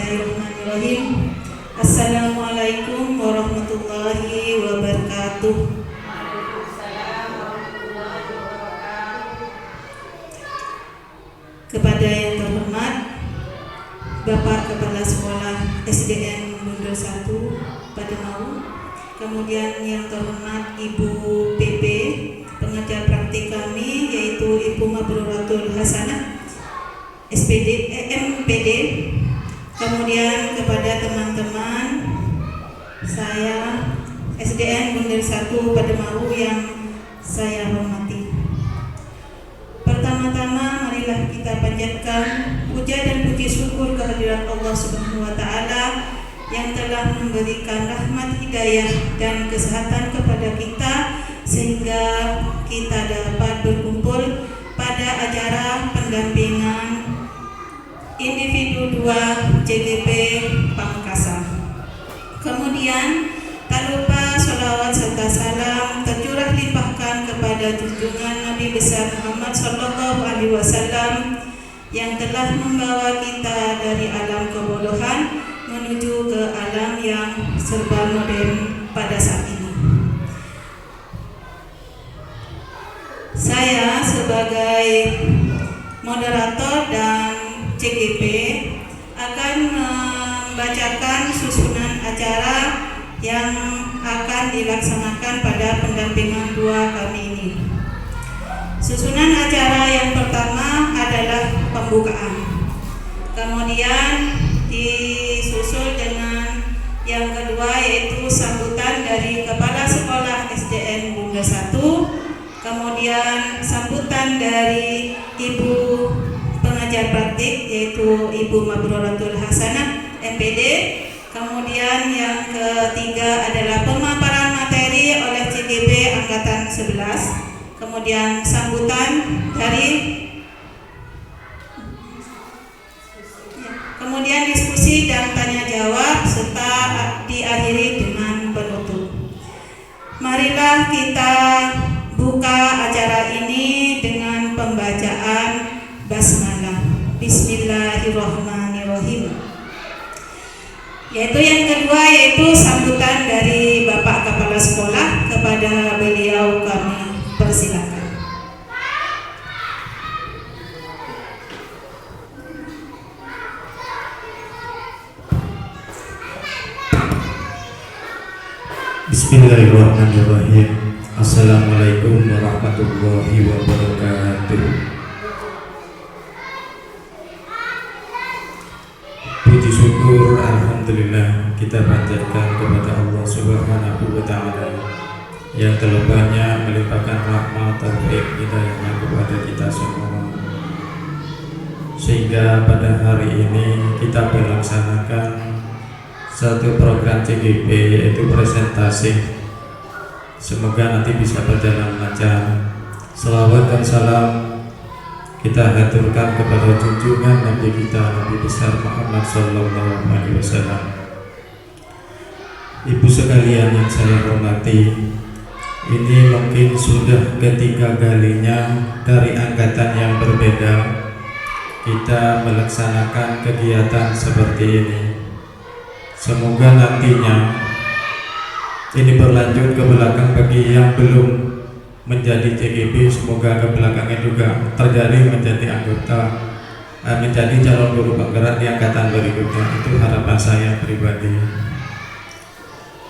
Bismillahirrahmanirrahim. Assalamualaikum warahmatullahi wabarakatuh. Kepada yang terhormat Bapak Kepala Sekolah SDN Mundur 1 Pademau, kemudian yang terhormat Ibu PP pengajar praktik kami yaitu Ibu Mabruratul Hasanah SPD MPD, kemudian kepada teman-teman saya SDN Mundur 1 Pademau yang saya hormati. Pertama-tama marilah kita panjatkan puja dan puji syukur kehadirat Allah Subhanahu wa taala yang telah memberikan rahmat hidayah dan kesehatan kepada kita sehingga kita dapat berkumpul pada acara pendampingan individu 2 JGP Pamekasan. Kemudian tak lupa sholawat serta salam tercurah limpahkan kepada junjungan Nabi besar Muhammad SAW yang telah membawa kita dari alam kebodohan menuju ke alam yang serba modern pada saat ini. Saya sebagai moderator dan CGP akan membacakan susunan acara yang akan dilaksanakan pada pendampingan 2 kami ini. Susunan acara yang pertama adalah pembukaan, kemudian disusul dengan yang kedua yaitu sambutan dari Kepala Sekolah SDN Mundur 1, kemudian sambutan dari Ibu pengajar praktik yaitu Ibu Mabruratul Hasanah MPD. Kemudian yang ketiga adalah pemaparan materi oleh CGP Angkatan 11. Kemudian sambutan dari kemudian diskusi dan tanya jawab serta diakhiri dengan penutup. Marilah kita buka acara ini dengan pembacaan basmalah. Bismillahirrahmanirrahim. Yaitu yang kedua yaitu sambutan dari Bapak Kepala Sekolah, kepada beliau kami persilakan. Bismillahirrahmanirrahim. Assalamualaikum warahmatullahi wabarakatuh. Puji syukur alhamdulillah kita panjatkan kepada Allah Subhanahu wa taala yang telah banyak melimpahkan rahmat taufik hidayahnya kepada kita semua, sehingga pada hari ini kita melaksanakan satu program CGP yaitu presentasi. Semoga nanti bisa berjalan lancar. Selawat dan salam kita haturkan kepada junjungan Nabi kita, Nabi besar Muhammad SAW. Ibu sekalian yang saya hormati, ini mungkin sudah ketiga kalinya dari angkatan yang berbeda kita melaksanakan kegiatan seperti ini. Semoga nantinya ini berlanjut ke belakang bagi yang belum menjadi CGP, semoga ke belakangnya juga terjadi menjadi anggota, menjadi calon guru penggerak di angkatan berikutnya. Itu harapan saya pribadi.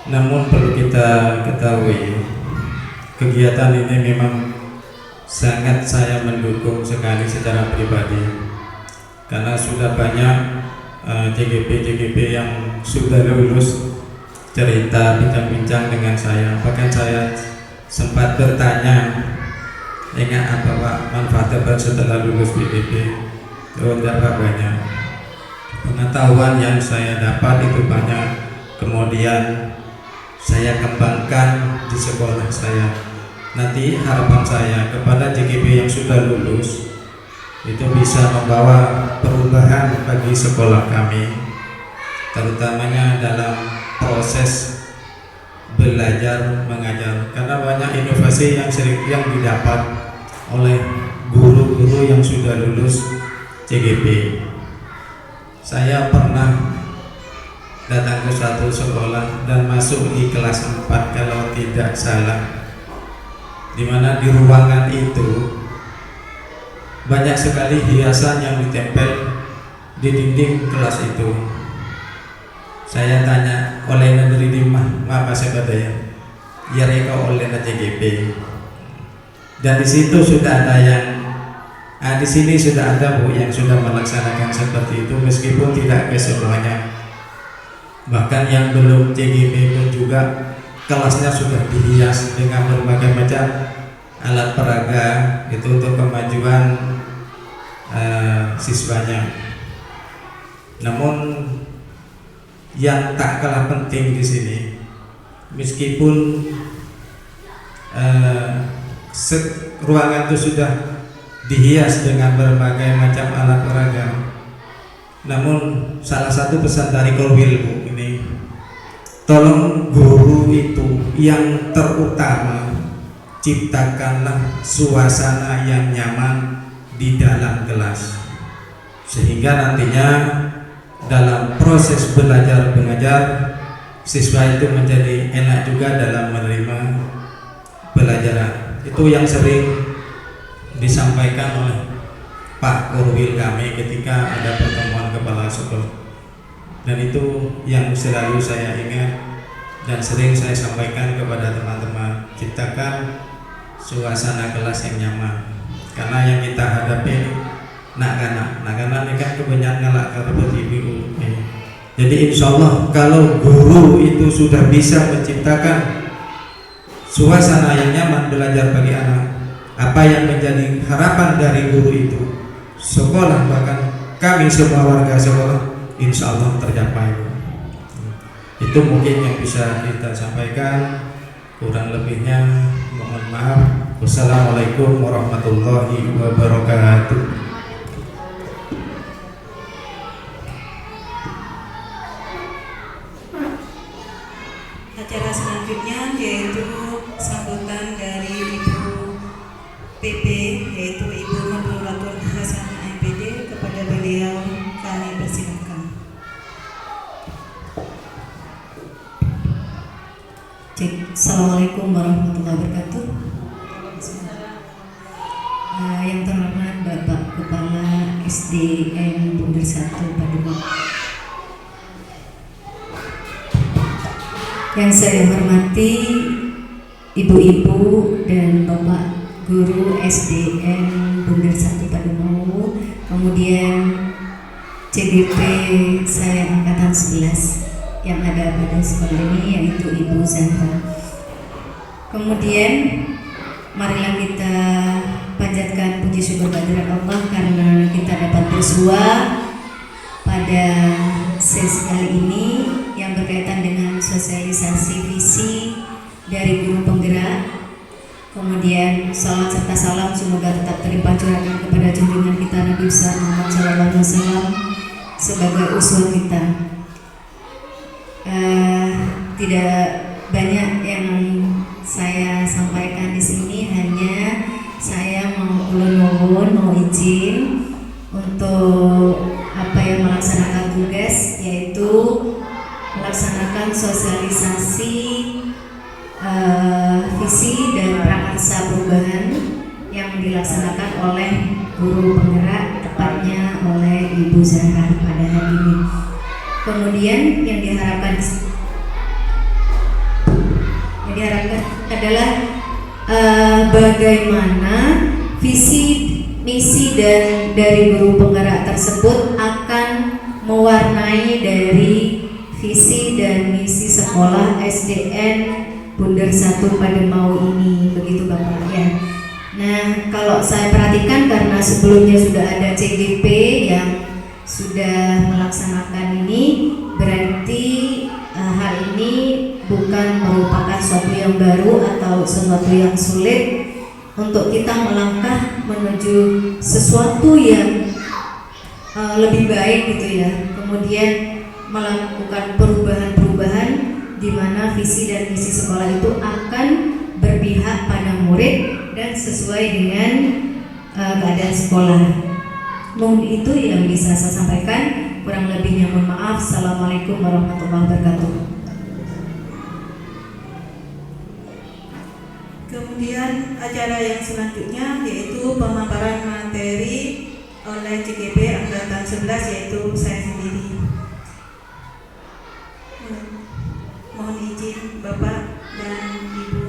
Namun perlu kita ketahui, kegiatan ini memang sangat saya mendukung sekali secara pribadi, karena sudah banyak CGP yang sudah lulus cerita bincang-bincang dengan saya. Bahkan saya sempat bertanya, ingat apa Pak manfaatnya setelah lulus PDP? Dapat banyak pengetahuan yang saya dapat, itu banyak. Kemudian saya kembangkan di sekolah saya. Nanti harapan saya kepada JGP yang sudah lulus itu bisa membawa perubahan bagi sekolah kami, terutamanya dalam proses belajar mengajar, karena banyak inovasi yang didapat oleh guru-guru yang sudah lulus CGP. Saya pernah datang ke satu sekolah dan masuk di kelas 4 kalau tidak salah, di mana di ruangan itu banyak sekali hiasan yang ditempel di dinding kelas itu. Saya tanya oleh negeri di apa sebadaya, ya reka oleh CGP. Dan di situ sudah ada yang di sini sudah ada Bu yang sudah melaksanakan seperti itu, meskipun tidak ke semuanya. Bahkan yang belum CGP pun juga kelasnya sudah dihias dengan berbagai macam alat peraga itu untuk kemajuan siswanya. Namun yang tak kalah penting di sini, meskipun ruangan itu sudah dihias dengan berbagai macam alat peraga, namun salah satu pesan dari Korwil Bu ini, tolong guru itu yang terutama ciptakanlah suasana yang nyaman di dalam kelas, sehingga nantinya dalam proses belajar mengajar siswa itu menjadi enak juga dalam menerima pelajaran. Itu yang sering disampaikan oleh Pak Korwil kami ketika ada pertemuan kepala sekolah, dan itu yang selalu saya ingat dan sering saya sampaikan kepada teman-teman, ciptakan suasana kelas yang nyaman. Karena yang kita hadapi nak ini kan kebanyakan ngelak seperti ibu. Jadi insya Allah kalau guru itu sudah bisa menciptakan suasana yang nyaman belajar bagi anak, apa yang menjadi harapan dari guru itu, sekolah bahkan kami semua warga sekolah insya Allah tercapai. Itu mungkin yang bisa kita sampaikan, kurang lebihnya mohon maaf. Wassalamualaikum warahmatullahi wabarakatuh. Acara selanjutnya yaitu sambutan dari Ibu PP, yaitu Ibu Nurul Hasan MPD. Kepada beliau kami persilakan. Assalamualaikum warahmatullahi wabarakatuh. Yang terhormat Bapak Kepala SDN Bunder 1 Pademangan, yang saya hormati Ibu-ibu dan Bapak Guru SDN Bunder 1 Pademangan, kemudian CGP saya angkatan 11 yang ada pada sekolah ini, yaitu Ibu Zahra. Kemudian marilah kita panjatkan puji syukur kehadirat Allah karena kita dapat bersua pada sesi kali ini yang berkaitan dengan sosialisasi visi dari guru penggerak. Kemudian salam serta salam semoga tetap terlimpah curahkan kepada junjungan kita Nabi besar Muhammad SAW sebagai uswah kita. Tidak banyak yang saya sampaikan di sini, hanya saya mau ulun mau izin untuk melaksanakan tugas, yaitu melaksanakan sosialisasi visi dan prakarsa perubahan yang dilaksanakan oleh guru penggerak, tepatnya oleh Ibu Zahra pada hari ini. Kemudian yang diharapkan adalah bagaimana visi, misi dan dari guru penggerak tersebut akan mewarnai dari visi dan misi sekolah SDN Bunder 1 Pademau ini, begitu Bapak ya. Nah, kalau saya perhatikan karena sebelumnya sudah ada CGP yang sudah melaksanakan ini, berarti hal ini bukan merupakan sesuatu yang baru atau sesuatu yang sulit untuk kita melangkah menuju sesuatu yang lebih baik gitu ya. Kemudian melakukan perubahan-perubahan di mana visi dan misi sekolah itu akan berpihak pada murid dan sesuai dengan keadaan sekolah. Mungkin itu yang bisa saya sampaikan, kurang lebihnya mohon maaf. maaf. Assalamualaikum warahmatullahi wabarakatuh. Kemudian acara yang selanjutnya yaitu pemaparan materi oleh CGP Angkatan 11 yaitu saya sendiri. Mohon izin Bapak dan Ibu.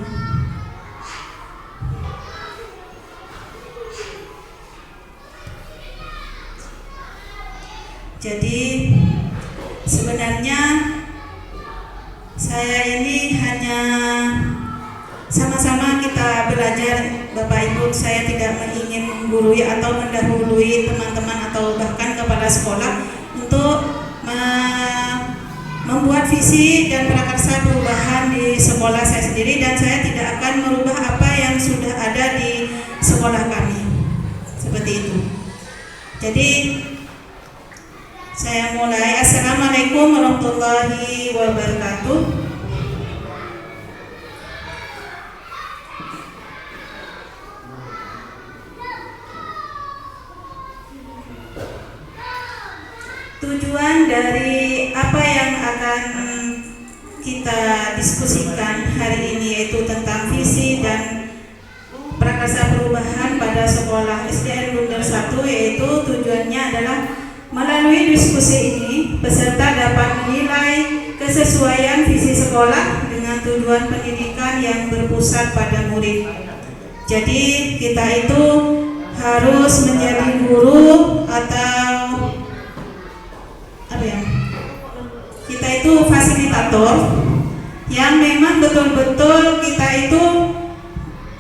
Jadi sebenarnya saya ini hanya sama-sama kita belajar Bapak Ibu. Saya tidak ingin menggurui atau mendahului teman-teman atau bahkan kepala sekolah untuk membuat visi dan prakarsa perubahan di sekolah saya sendiri, dan saya tidak akan merubah apa yang sudah ada di sekolah kami. Seperti itu. Jadi saya mulai. Assalamualaikum warahmatullahi wabarakatuh. Tujuan dari apa yang akan kita diskusikan hari ini yaitu tentang visi dan prakarsa perubahan pada sekolah SDN Bundar 1, yaitu tujuannya adalah melalui diskusi ini peserta dapat menilai kesesuaian visi sekolah dengan tujuan pendidikan yang berpusat pada murid. Jadi kita itu harus menjadi guru atau kita itu fasilitator yang memang betul-betul kita itu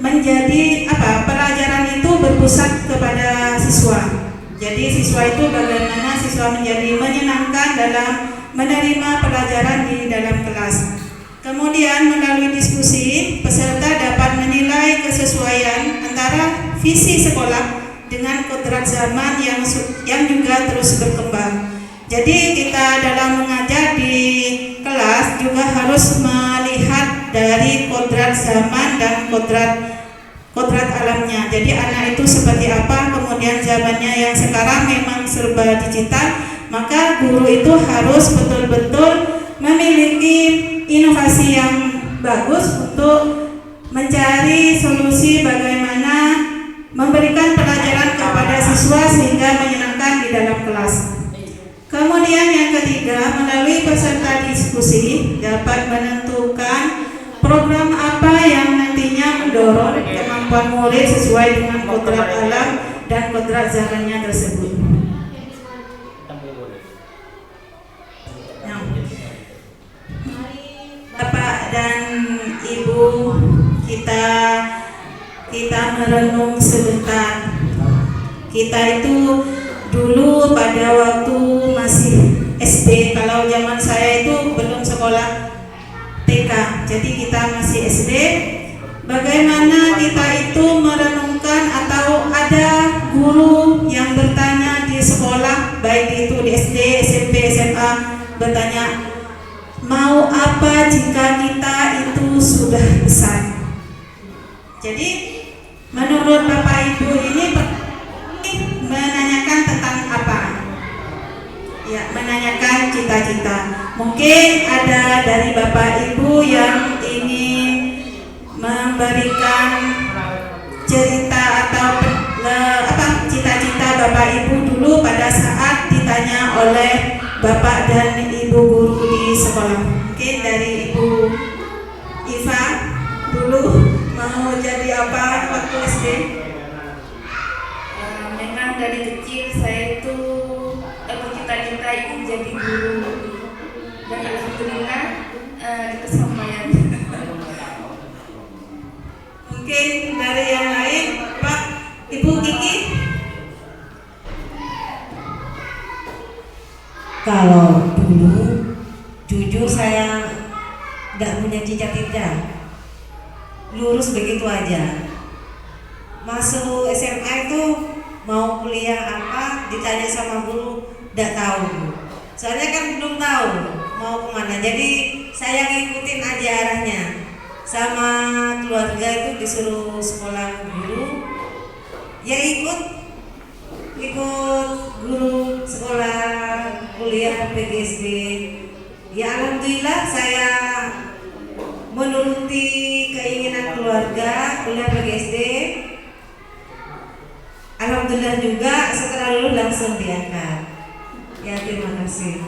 menjadi pelajaran itu berpusat kepada siswa. Jadi siswa itu bagaimana siswa menjadi menyenangkan dalam menerima pelajaran di dalam kelas. Kemudian melalui diskusi peserta dapat menilai kesesuaian antara visi sekolah dengan kodrat zaman yang juga terus berkembang. Jadi kita dalam mengajar di kelas juga harus melihat dari kodrat zaman dan kodrat alamnya. Jadi anak itu seperti apa, kemudian zamannya yang sekarang memang serba digital, maka guru itu harus betul-betul memiliki inovasi yang bagus untuk mencari solusi bagaimana memberikan pelajaran kepada siswa sehingga menyenangkan di dalam kelas. Kemudian yang ketiga, melalui peserta diskusi dapat menentukan program apa yang nantinya mendorong kemampuan murid sesuai dengan kodrat alam dan kodrat zamannya tersebut. Nah, Bapak dan Ibu, kita merenung sebentar. Kita itu dulu pada waktu masih SD, kalau zaman saya itu belum sekolah TK, jadi kita masih SD. Bagaimana kita itu merenungkan atau ada guru yang bertanya di sekolah, baik itu di SD, SMP, SMA, bertanya, mau apa jika kita itu sudah besar? Jadi menurut Bapak Ibu ini menanyakan tentang apa? Ya, menanyakan cita-cita. Mungkin ada dari Bapak Ibu yang ingin memberikan cerita atau cita-cita Bapak Ibu dulu pada saat ditanya oleh Bapak dan Ibu guru di sekolah. Mungkin dari Ibu Iva dulu mau jadi apa waktu SD? Memang dari kecil saya itu bercita-cita ingin jadi guru, dan alhamdulillah itu sampaian. Mungkin dari yang lain, Pak, Ibu Kiki. Kalau dulu jujur saya nggak punya cita-cita, lurus begitu aja. Masuk SMA itu mau kuliah apa, ditanya sama guru, nggak tahu. Soalnya kan belum tahu mau kemana, jadi saya ngikutin aja arahnya. Sama keluarga itu disuruh sekolah guru, ya ikut ikut guru sekolah kuliah PGSD. Ya alhamdulillah saya menuruti keinginan keluarga kuliah PGSD. Alhamdulillah juga setelah lulus langsung diangkat. Ya terima kasih.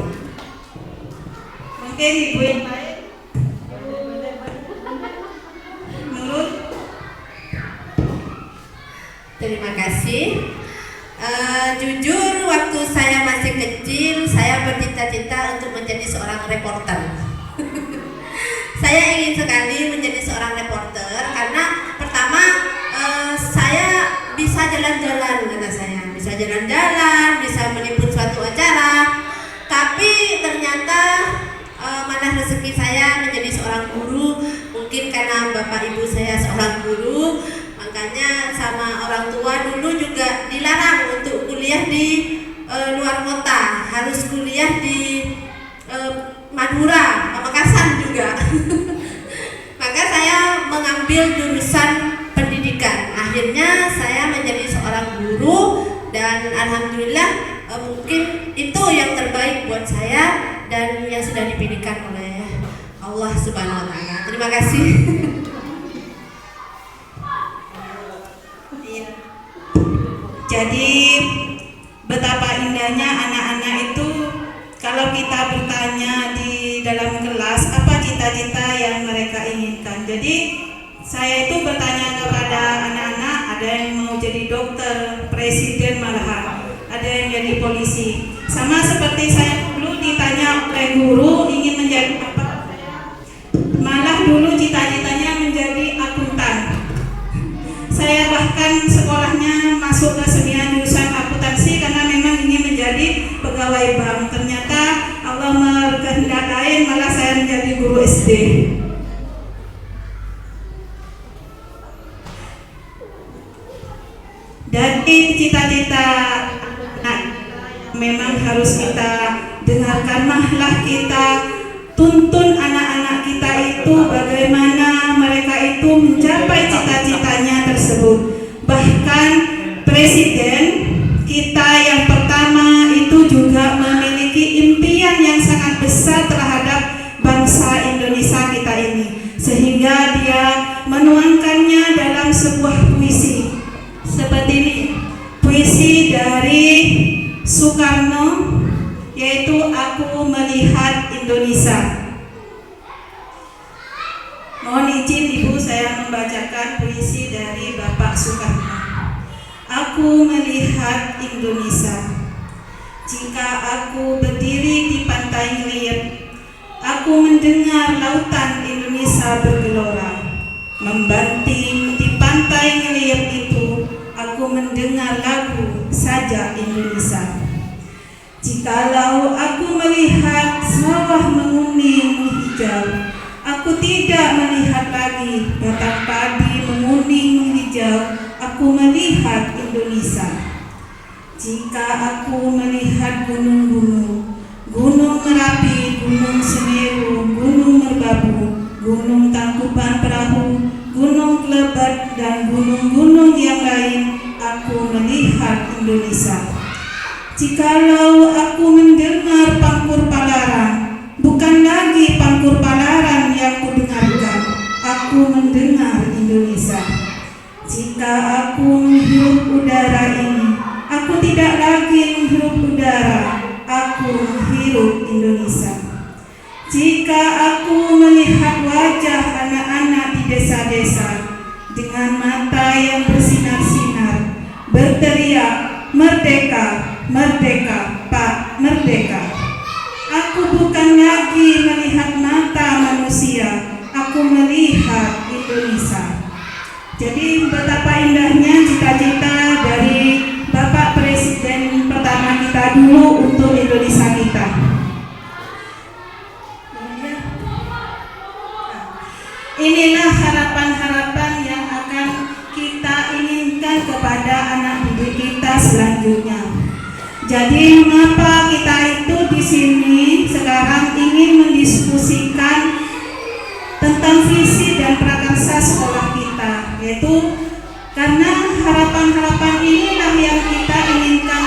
Mungkin ibu yang lain menurut. Terima kasih. Jujur waktu saya masih kecil saya bercita-cita untuk menjadi seorang reporter. Saya ingin sekali menjadi seorang reporter karena pertama saya bisa jalan-jalan, kata saya bisa jalan-jalan, bisa meliput suatu acara. Tapi ternyata malah rezeki saya menjadi seorang guru. Mungkin karena bapak ibu saya seorang guru, makanya sama orang tua dulu juga dilarang untuk kuliah di luar kota, harus kuliah di Madura, Pamekasan juga. Maka saya mengambil jurusan pendidikan. Akhirnya saya menjadi seorang guru dan alhamdulillah mungkin itu yang terbaik buat saya dan yang sudah dipilihkan oleh Allah Subhanahu wa taala. Terima kasih. Jadi betapa indahnya anak-anak itu kalau kita bertanya di dalam kelas apa cita-cita yang mereka inginkan. Jadi saya itu bertanya kepada anak-anak, ada yang mau jadi dokter, presiden malahan, ada yang jadi polisi. Sama seperti saya dulu ditanya oleh guru ingin menjadi apa, malah dulu cita-citanya menjadi akuntan. Saya bahkan sekolahnya masuk ke sembilan jurusan akuntansi karena memang ingin menjadi pegawai bank. Ternyata Allah berkehendak lain, malah saya menjadi guru SD. Dari cita-cita anak memang harus kita dengarkan, malah kita tuntun anak-anak kita itu bagaimana mereka itu mencapai cita-citanya tersebut. Bahkan presiden kita yang pertama itu juga memiliki impian yang sangat besar terhadap bangsa Indonesia kita ini, sehingga dia menuangkannya dalam sebuah puisi seperti ini. Puisi dari Soekarno, yaitu Aku Melihat Indonesia. Mohon izin Ibu, saya membacakan puisi dari Bapak Soekarno. Aku melihat Indonesia. Jika aku berdiri di pantai Ngeliat, aku mendengar lautan Indonesia bergelora. Membanting di pantai Ngeliat itu, aku mendengar lagu Sajak Indonesia. Jikalau aku melihat sawah menguning menghijau, aku tidak melihat lagi batang padi menguning menghijau, aku melihat Indonesia. Jika aku melihat gunung-gunung, Gunung Merapi, Gunung Semeru, Gunung Merbabu, Gunung Tangkuban Perahu, Gunung Klebat, dan gunung-gunung yang lain, aku melihat Indonesia. Jikalau aku mendengar Pangkur Palaran, bukan lagi Pangkur Palaran yang kudengarkan, aku mendengar Indonesia. Jika aku menghirup udara ini, aku tidak lagi menghirup udara, aku menghirup Indonesia. Jika aku melihat wajah anak-anak di desa-desa dengan mata yang bersinar-sinar, berteriak, "Merdeka! Merdeka, Pak, merdeka!" Aku bukan lagi melihat mata manusia, aku melihat Indonesia. Jadi betapa indahnya cita-cita dari Bapak Presiden pertama kita dulu untuk Indonesia kita. Inilah harapan-harapan yang akan kita inginkan kepada anak didik kita selanjutnya. Jadi mengapa kita itu di sini sekarang ingin mendiskusikan tentang visi dan prakarsa sekolah kita, yaitu karena harapan-harapan inilah yang kita inginkan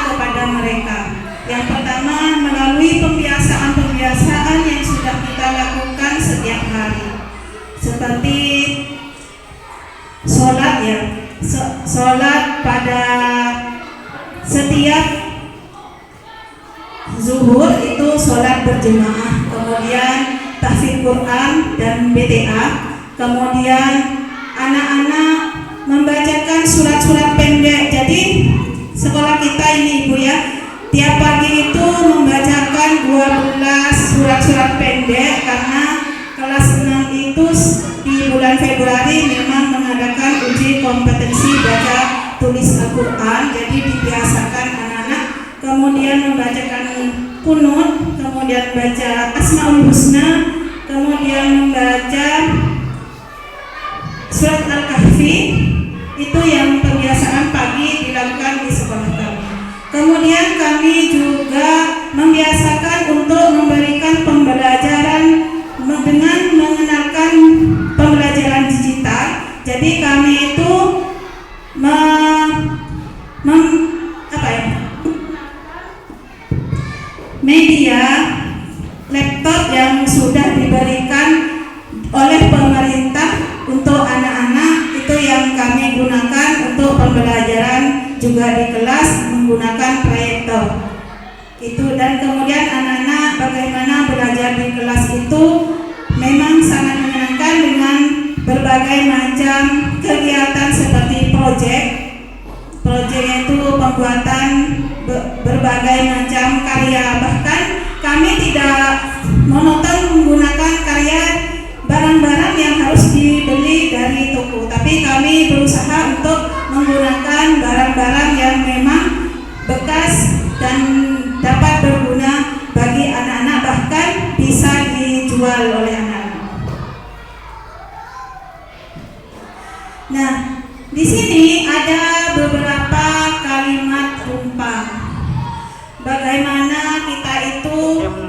sholat berjemaah, kemudian tahfidz Quran dan BTA, kemudian anak-anak membacakan surat-surat pendek. Jadi sekolah kita ini Ibu ya, tiap pagi itu membacakan 12 surat-surat pendek karena kelas 6 itu di bulan Februari memang mengadakan uji kompetensi baca tulis Al-Quran. Jadi dibiasakan anak-anak kemudian membacakan kunut, kemudian baca Asmaul Husna, kemudian membaca surat Al-Kahfi. Itu yang kebiasaan pagi dilakukan di sekolah kami. Kemudian kami juga membiasakan untuk memberikan pembelajaran dengan mengenalkan pembelajaran digital. Jadi kami itu media laptop yang sudah diberikan oleh pemerintah untuk anak-anak itu yang kami gunakan untuk pembelajaran juga di kelas menggunakan proyektor itu. Dan kemudian anak-anak bagaimana belajar di kelas itu memang sangat menyenangkan dengan berbagai macam kegiatan seperti proyek itu pembuatan berbagai macam karya. Bahkan kami tidak monoton menggunakan karya barang-barang yang harus dibeli dari toko, tapi kami berusaha untuk menggunakan barang-barang yang memang bekas dan dapat berguna bagi anak-anak, bahkan bisa dijual oleh anak-anak. Nah, di sini ada beberapa kalimat rumpang. Bagaimana kita itu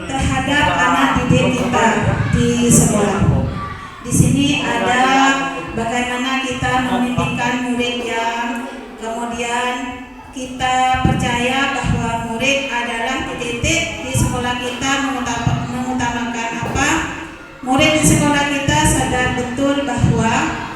terhadap anak didik kita di sekolah. Di sini ada bagaimana kita membimbingkan murid yang kemudian kita percaya bahwa murid adalah titik di sekolah kita mengutamakan apa? Murid di sekolah kita sadar betul bahwa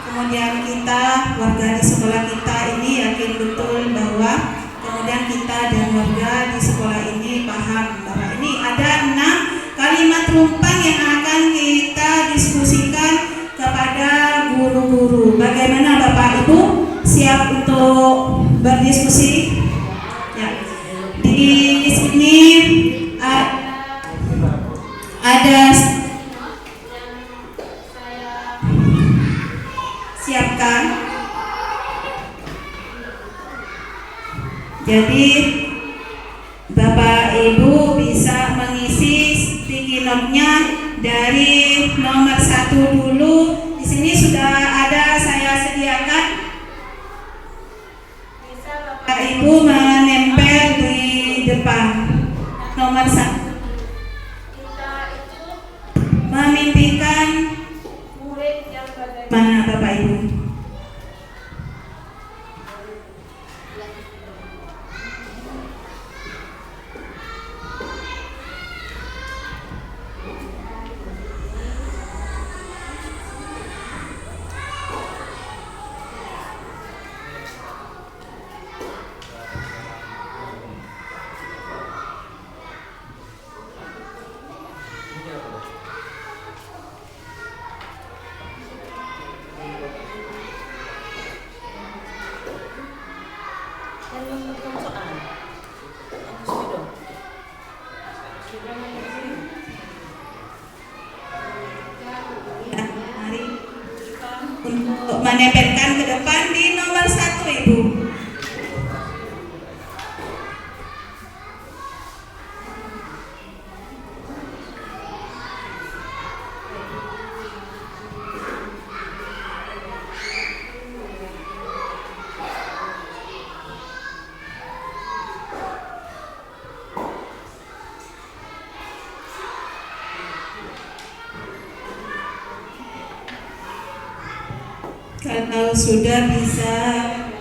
kemudian kita warga di sekolah kita ini yakin betul bahwa kemudian kita dan warga di sekolah ini paham bahwa ini ada 6 kalimat rumpang yang akan kita diskusikan kepada guru-guru. Bagaimana Bapak Ibu siap untuk berdiskusi? Ya. Di sini ada siapkan. Jadi Bapak Ibu bisa mengisi sticky note-nya dari nomor 1 dulu. Di sini sudah ada saya sediakan. Bisa Bapak Ibu menempel di depan nomor 1. Kita itu memimpikan murid yang bagaimana Bapak Ibu? Untuk menempelkan ke depan di nomor 1 Ibu. Kalau sudah bisa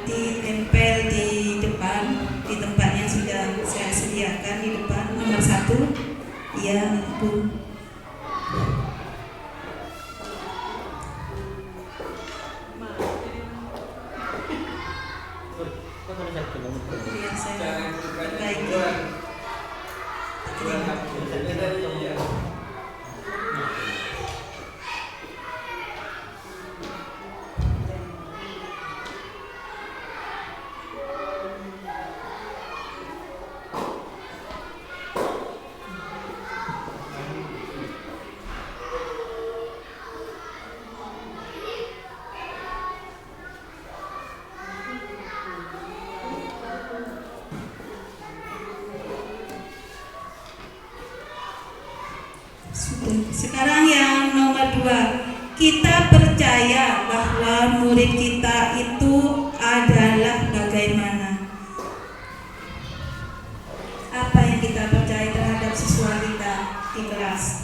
ditempel di depan di tempat yang sudah saya sediakan di depan nomor 1. Iya, Bu. Iya, saya baik. Sudah. Sekarang yang nomor 2, kita percaya bahwa murid kita itu adalah bagaimana? Apa yang kita percaya terhadap siswa kita di kelas?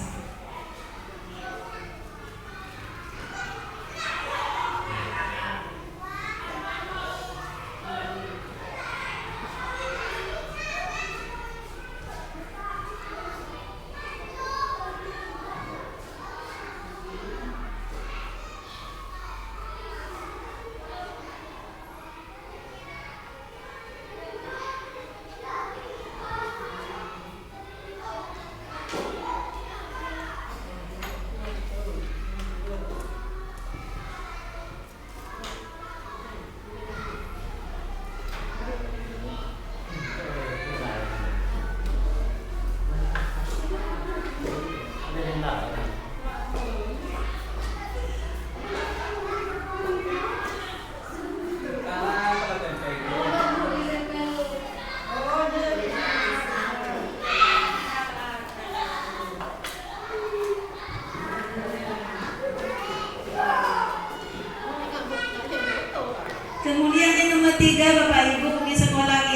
Kemudian yang nomor 3, Bapak Ibu, di sekolah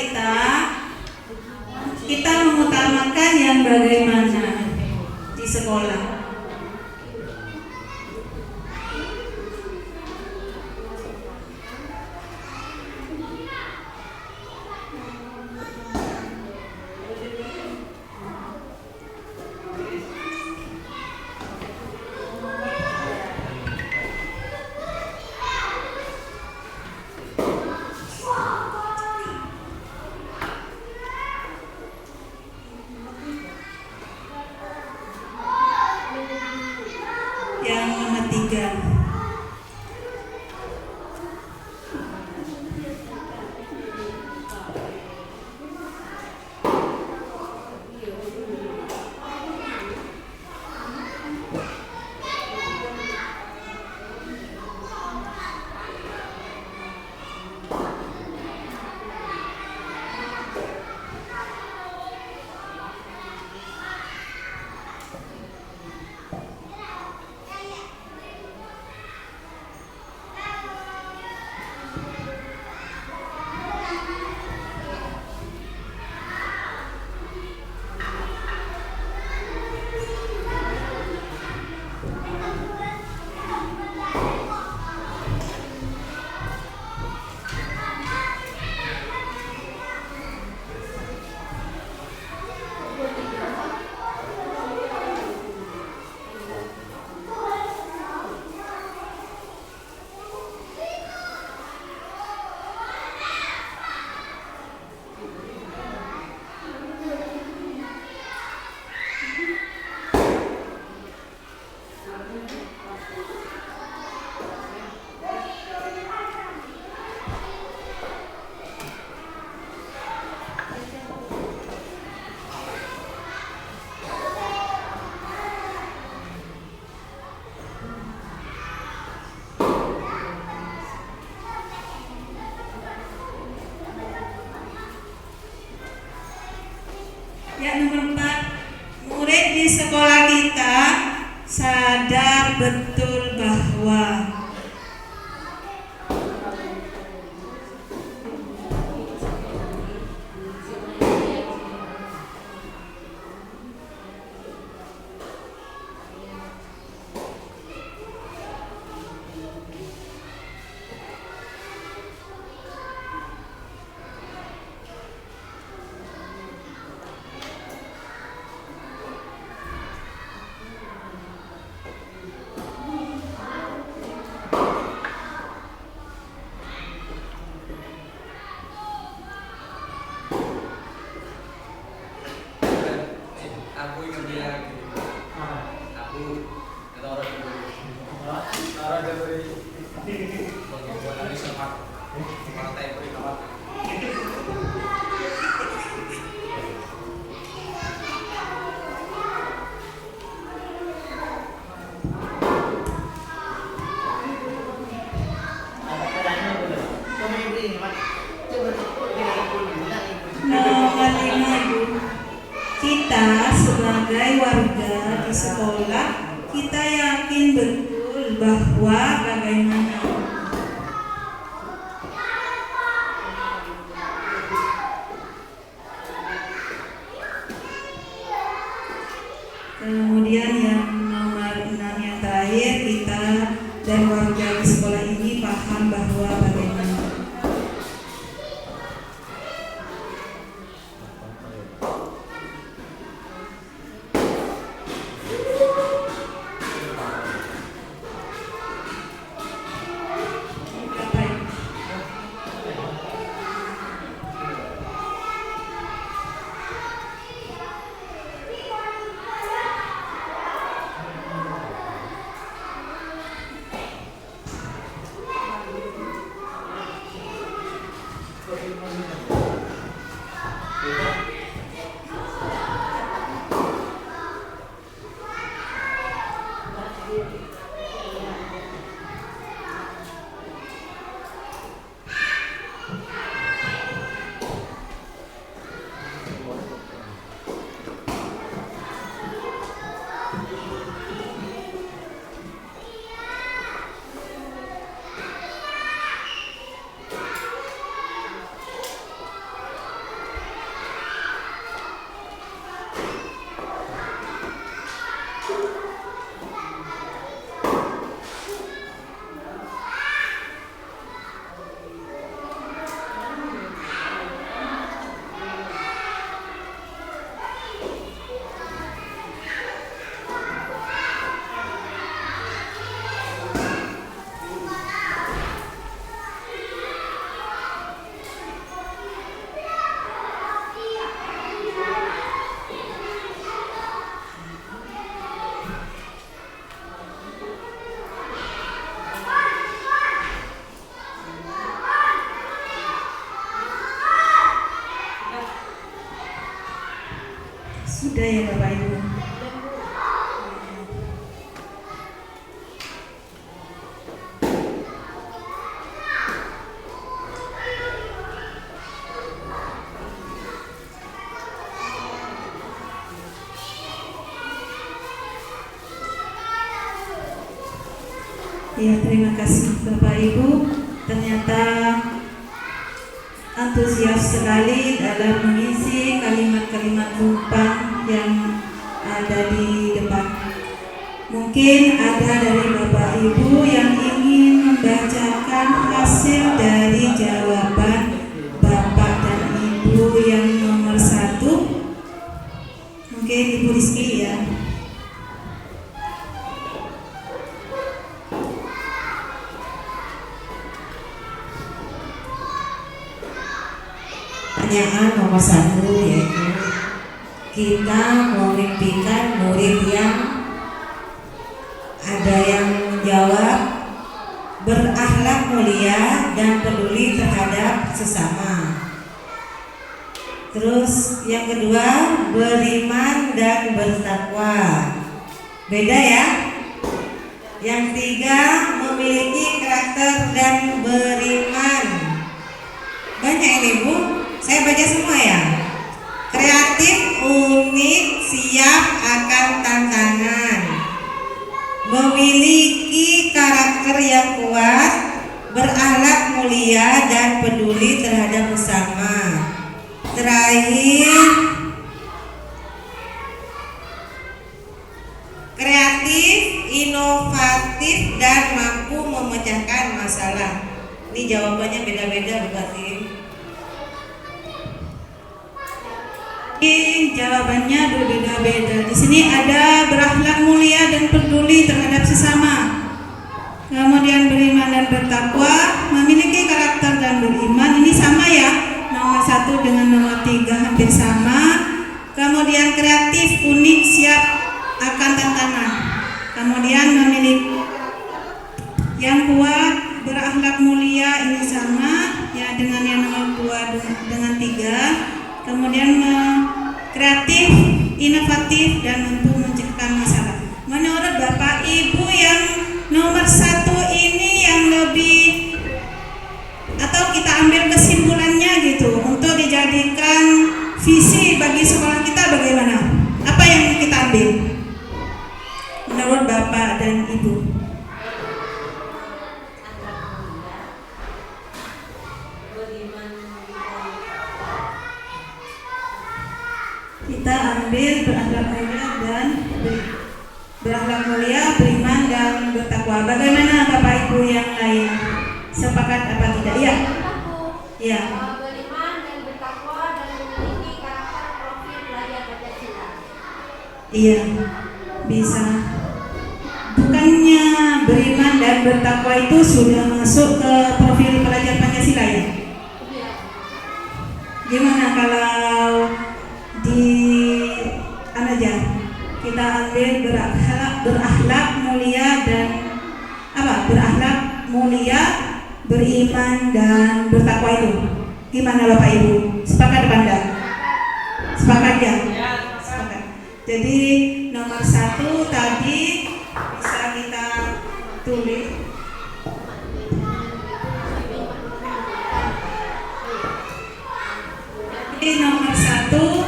kita mengutamakan yang bagaimana di sekolah. Yang nomor 3, yang nomor 4, murid di sekolah kita sadar betul bahwa aku ingat dia lagi. Aku kata orang dari buat hari semat partai perikawat. nomor 5, kita sebagai warga di sekolah, kita yakin betul bahwa bagaimana kemudian yang nomor 6 yang terakhir, kita dan warga di sekolah ini paham bahwa bagaimana sudah ya Bapak Ibu. Ya, terima kasih Bapak Ibu. Ternyata antusias sekali dalam mengisi kalimat-kalimat umpan yang ada di depan. Mungkin ada dari Bapak Ibu yang ingin membacakan hasil dari jawaban Bapak dan Ibu yang nomor 1. Mungkin Ibu Rizky ya. Pertanyaan nomor 1 yaitu kita memimpikan murid yang ada yang menjawab berakhlak mulia dan peduli terhadap sesama. Terus yang kedua, beriman dan bertakwa. Beda ya. Yang tiga, memiliki karakter dan beriman. Banyak ini Bu. Saya baca semua ya. Kreatif, unik, siap akan tantangan. Memiliki karakter yang kuat, berakhlak mulia dan peduli terhadap sesama. Terakhir, kreatif, inovatif dan mampu memecahkan masalah. Ini jawabannya beda-beda berarti. Jawabannya berbeda-beda. Di sini ada berakhlak mulia dan peduli terhadap sesama. Kemudian beriman dan bertakwa, memiliki karakter dan beriman. Ini sama ya. Nomor 1 dengan nomor 3 hampir sama. Kemudian kreatif, unik, siap akan tantangan. Kemudian memiliki yang kuat, berakhlak mulia, ini sama ya dengan yang nomor 2 dengan 3. Kemudian kreatif, inovatif dan mampu menciptakan masalah. Menurut Bapak Ibu yang nomor 1 ini yang lebih, atau kita ambil kesimpulannya gitu untuk dijadikan visi bagi sekolah kita bagaimana? Apa yang kita ambil? menurut Bapak dan Ibu? Kita ambil berakhlak mulia dan berakhlak mulia, beriman dan bertakwa. Bagaimana Bapak Ibu yang lain? Sepakat apa tidak? Ya. Ya. Beriman dan bertakwa dan memiliki karakter profil pelajar Pancasila. Iya, bisa. Bukannya beriman dan bertakwa itu sudah masuk ke profil pelajar Pancasila ya? Gimana kalau di aja kita ambil berakhlak mulia dan berakhlak mulia, beriman dan bertakwa itu? Gimana Bapak Ibu? Sepakat apa enggak? Sepakat ya? Sepakat. Jadi nomor 1 tadi bisa kita tulis. Jadi nomor 1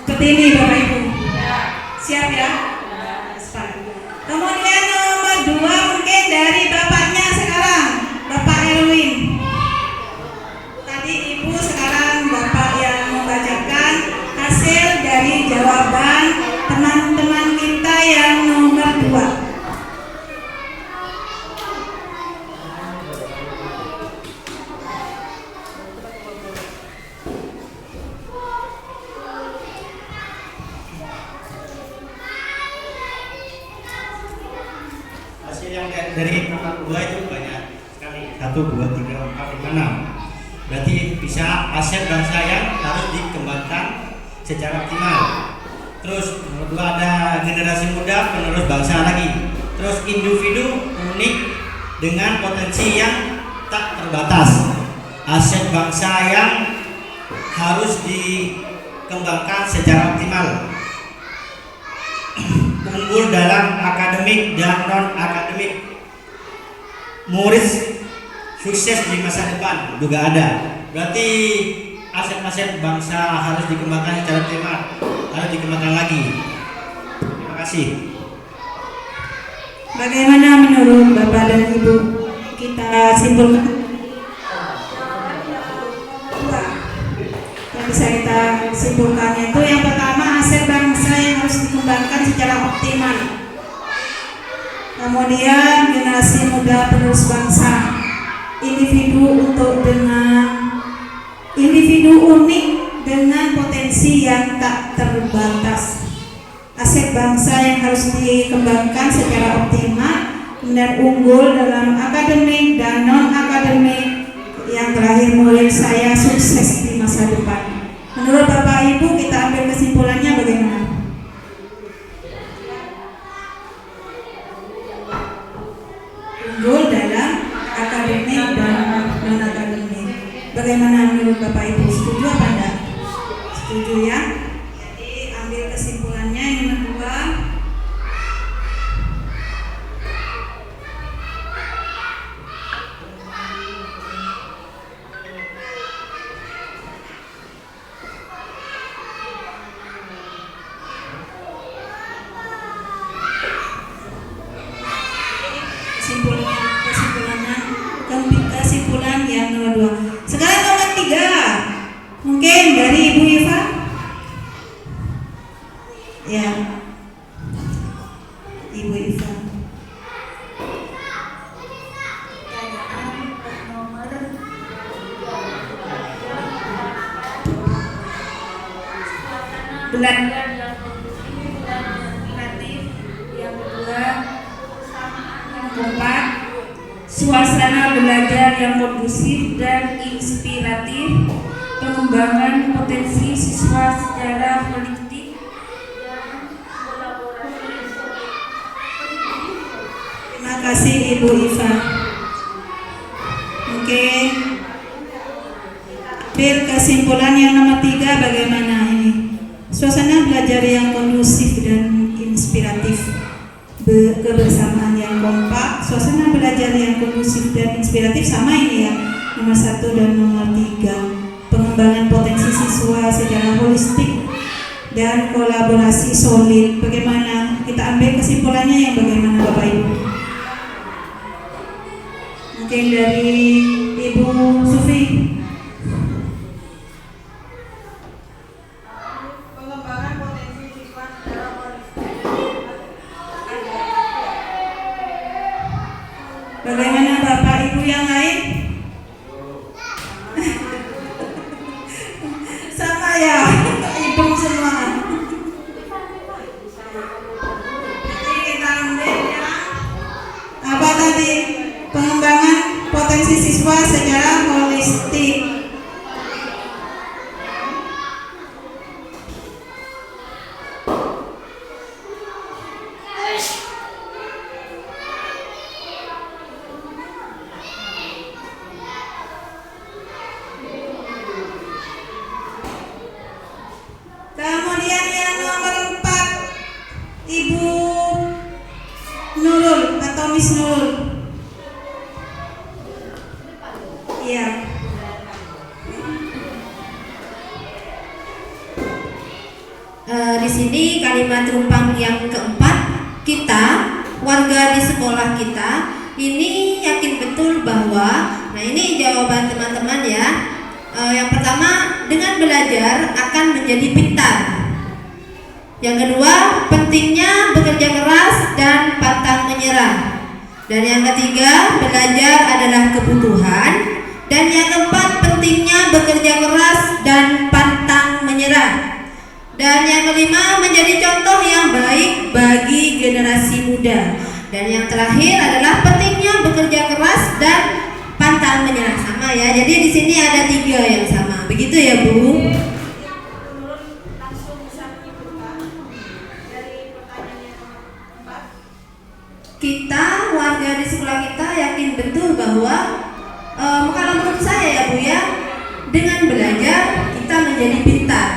seperti ini Bapak Ibu. Siap ya? Sepakat. Kemudian nomor 2 mungkin dari bapaknya sekarang, Bapak Erwin. Tadi Ibu, sekarang Bapak yang membacakan hasil dari jawaban teman-teman kita yang nomor 2. Yang dari nomor 2 itu banyak sekali, 1, 2, 3, 4, 5, 6. Berarti bisa aset bangsa yang harus dikembangkan secara optimal. Terus nomor 2 ada generasi muda penerus bangsa lagi. Terus individu unik dengan potensi yang tak terbatas. Aset bangsa yang harus dikembangkan secara optimal. Unggul dalam akademik dan non-akademik, murid sukses di masa depan juga ada. Berarti aset-aset bangsa harus dikembangkan secara optimal, harus dikembangkan lagi. Terima kasih. Bagaimana menurut Bapak dan Ibu? Kita simpulkan. Yang bisa kita simpulkan itu yang pertama, aset bangsa yang harus dikembangkan secara optimal. Kemudian generasi muda penerus bangsa, individu unik dengan potensi yang tak terbatas. Aset bangsa yang harus dikembangkan secara optimal, kemudian unggul dalam akademik dan non akademik. Yang terakhir, murid saya sukses di masa depan. Menurut Bapak Ibu, kita ambil kesimpulannya bagaimana? Unggul dalam akademik dan non akademik. Bagaimana menurut Bapak Ibu? Setuju apa enggak? Setuju ya? Jadi ambil kesimpulannya yang kedua. Kesimpulan yang nomor 2. Sekarang nomor 3. Mungkin dari Ibu Iva. Ya. Ibu Iva. Belajar yang kondusif dan kreatif. Yang kedua, yang keempat, suasana belajar yang kondusif dan inspiratif, pengembangan potensi siswa secara kolektif, dan kolaborasi. Terima kasih Ibu Iva. Mungkin Kesimpulan yang nomor 3, bagaimana ini? Suasana belajar yang kondusif dan inspiratif, kebersamaan yang kompak, suasana belajar yang kondusif dan inspiratif sama ini ya, nomor 1 dan nomor 3. Pengembangan potensi siswa secara holistik dan kolaborasi solid. Bagaimana? Kita ambil kesimpulannya yang bagaimana Bapak Ibu? Mungkin dari Ibu Sufi. Pengembangan potensi siswa secara holistik. Bagaimana Bapak Ibu yang lain? Sama ya, hitung semua. Jadi kita ambil yang apa tadi? Pengembangan potensi siswa secara holistik. Kemudian yang nomor 4, Ibu Nurul atau Miss Nurul. Iya. Di sini kalimat rumpang yang keempat, kita warga di sekolah kita ini yakin betul bahwa, nah ini jawaban teman-teman ya. Yang pertama, dengan belajar akan menjadi pintar. Yang kedua, pentingnya bekerja keras dan pantang menyerah. Dan yang ketiga, belajar adalah kebutuhan. Dan yang keempat, pentingnya bekerja keras dan pantang menyerah. Dan yang kelima, menjadi contoh yang baik bagi generasi muda. Dan yang terakhir adalah pentingnya bekerja keras dan pantang menyerah. Sama ya. Jadi di sini ada 3 yang sama. Begitu ya, Bu? Langsung bisa menyimpulkan dari pertanyaan yang nomor 4. Kita warga di sekolah kita yakin betul bahwa kalau menurut saya ya Bu ya, dengan belajar kita menjadi pintar.